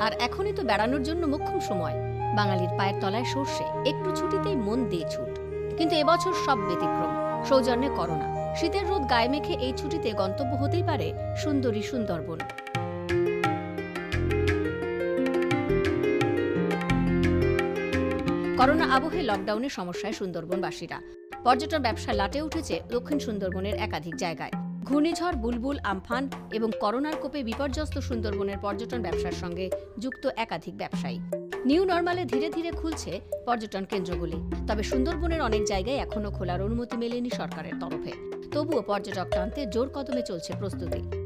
আর এখনই তো বেড়ানোর জন্য মোক্ষম সময়। বাঙালির পায়ের তলায় সর্ষে, একটু ছুটিতেই মন দিয়ে ছুট। কিন্তু এবছর সব ব্যতিক্রম, সৌজন্যে করোনা। শীতের রোদ গায়ে মেখে এই ছুটিতে গন্তব্য হতেই পারে সুন্দরী সুন্দরবন। করোনা আবহে লকডাউনের সমস্যায় সুন্দরবনবাসীরা। পর্যটন ব্যবসা লাটে উঠেছে দক্ষিণ সুন্দরবনের একাধিক জায়গায়। ঘূর্ণিঝড় বুলবুল, আমফান এবং করোনার কোপে বিপর্যস্ত সুন্দরবনের পর্যটন ব্যবসার সঙ্গে যুক্ত একাধিক ব্যবসায়ী। নিউ নর্মালে ধীরে ধীরে খুলছে পর্যটন কেন্দ্রগুলি। তবে সুন্দরবনের অনেক জায়গায় এখনও খোলার অনুমতি মেলেনি সরকারের তরফে। তবুও পর্যটক টানতে জোর কদমে চলছে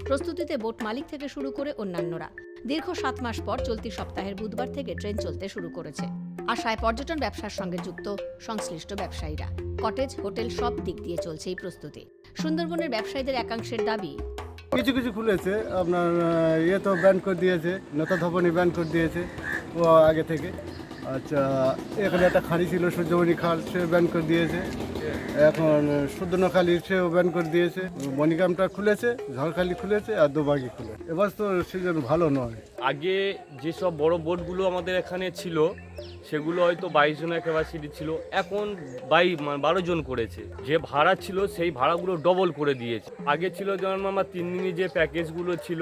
প্রস্তুতিতে বোট মালিক থেকে শুরু করে অন্যান্যরা। দীর্ঘ 7 মাস পর চলতি সপ্তাহের বুধবার থেকে ট্রেন চলতে শুরু করেছে। আশায় পর্যটন ব্যবসার সঙ্গে যুক্ত সংশ্লিষ্ট ব্যবসায়ীরা। কটেজ, হোটেল সব দিক দিয়ে চলছে এই প্রস্তুতি। সুন্দরবনের ব্যবসায়ীদের একাংশের দাবি, কিছু কিছু খুলেছে, আপনার ইয়ে তো ব্যান করে দিয়েছে, নেতা ধপনি ব্যান করে দিয়েছে ও আগে থেকে। আচ্ছা, এখানে একটা খালি ছিল সূর্যমণি খাল, সে ব্যান করে দিয়েছে। এখন সুদর্ণখালি সেও ব্যান করে দিয়েছে। মণিগ্রামটা খুলেছে, ঝড়খালি খুলেছে, আর দুবাগি খুলেছে। এবার তো সিজন ভালো নয়। আগে যেসব বড় বোটগুলো আমাদের এখানে ছিল সেগুলো হয়তো 22 জনের ক্যাপাসিটি ছিল, এখন 12 জন করেছে। যে ভাড়া ছিল সেই ভাড়াগুলো ডবল করে দিয়েছে। আগে ছিল যেমন আমার 3 দিনই যে প্যাকেজগুলো ছিল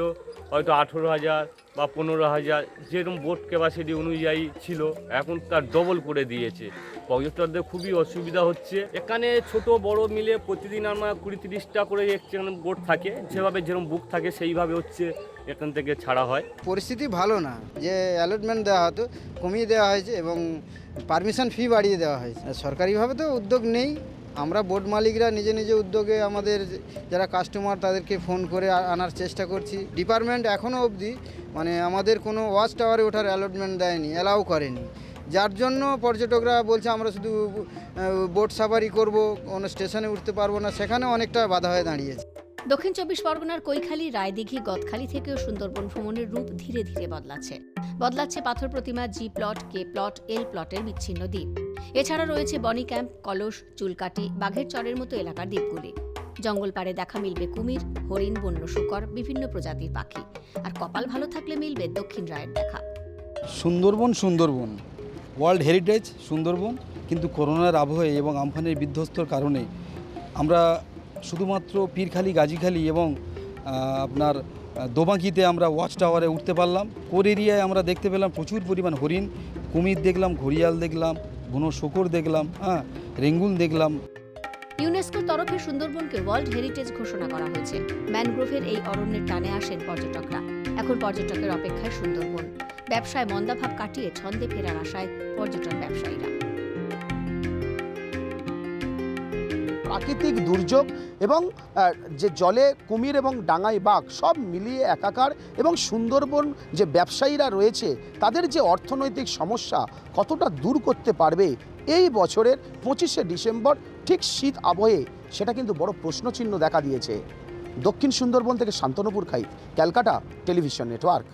হয়তো 18,000 বা 15,000, যেরকম বোট ক্যাপাসিটি অনুযায়ী ছিল, এখন তার ডবল করে দিয়েছে। পর্যটকদের খুবই অসুবিধা হচ্ছে। এখানে ছোট বড় মিলে প্রতিদিন আমার 20-30টা করে বোট থাকে, যেভাবে যেরকম বুক থাকে সেইভাবে হচ্ছে এখান থেকে ছাড়া হয়। পরিস্থিতি ভালো না, যে অ্যালটমেন্ট দেওয়া হতো কমিয়ে দেওয়া হয়েছে এবং পারমিশন ফি বাড়িয়ে দেওয়া হয়েছে। সরকারিভাবে তো উদ্যোগ নেই। আমরা বোট মালিকরা নিজে নিজে উদ্যোগে আমাদের যারা কাস্টমার তাদেরকে ফোন করে আনার চেষ্টা করছি। ডিপার্টমেন্ট এখনও অবধি আমাদের কোনো ওয়াচ টাওয়ারে ওঠার অ্যালটমেন্ট দেয়নি, অ্যালাউ করেনি। যার জন্য পর্যটকরা বলছে আমরা শুধু বোট সাফারি করব, কোনো স্টেশনে উঠতে পারবো না, সেখানে অনেকটা বাধা হয়ে দাঁড়িয়েছে। দক্ষিণ 24 পরগনার কৈখালী, রায়দিঘি, গদখালি থেকেও সুন্দরবন ভ্রমণের রূপ ধীরে ধীরে বদলাচ্ছে পাথর প্রতিমা, জি প্লট, কে প্লট, এল প্লটের বিচ্ছিন্ন দ্বীপ। এছাড়া রয়েছে বনি ক্যাম্প, কলস, চুলকাটি, বাঘের চরের মতো এলাকার দ্বীপগুলি। জঙ্গল পাড়ে দেখা মিলবে কুমির, হরিণ, বন্য শূকর, বিভিন্ন প্রজাতির পাখি। আর কপাল ভালো থাকলে মিলবে দক্ষিণ রায়ের দেখা। সুন্দরবন ওয়ার্ল্ড হেরিটেজ সুন্দরবন, কিন্তু করোনার আবহে এবং আমফানের বিধ্বস্তর কারণে আমরা শুধুমাত্র পীরখালি, গাজীখালি এবং আপনার দোবাঙ্কিতে আমরা ওয়াচ টাওয়ারে উঠতে পারলাম। কোর এরিয়ায় আমরা দেখতে পেলাম প্রচুর পরিমাণ হরিণ, কুমির দেখলাম, ঘড়িয়াল দেখলাম, বনো শূকর দেখলাম, রেঙ্গুন দেখলাম। ইউনেস্কোর তরফে সুন্দরবনকে ওয়ার্ল্ড হেরিটেজ ঘোষণা করা হয়েছে। ম্যানগ্রোভের এই অরণ্যের টানে আসেন পর্যটকরা। এখন পর্যটকের অপেক্ষায় সুন্দরবন। ব্যবসায় মন্দাভাব কাটিয়ে ছন্দে ফেরার আশায় পর্যটন ব্যবসায়ীরা। প্রাকৃতিক দুর্যোগ এবং যে জলে কুমির এবং ডাঙায় বাঘ সব মিলিয়ে একাকার, এবং সুন্দরবন যে ব্যবসায়ীরা রয়েছে তাদের যে অর্থনৈতিক সমস্যা কতটা দূর করতে পারবে এই বছরের 25শে ডিসেম্বর ঠিক শীত আবহে, সেটা কিন্তু বড় প্রশ্নচিহ্ন দেখা দিয়েছে। দক্ষিণ সুন্দরবন থেকে শান্তনুপুর খাইত, ক্যালকাটা টেলিভিশন নেটওয়ার্ক।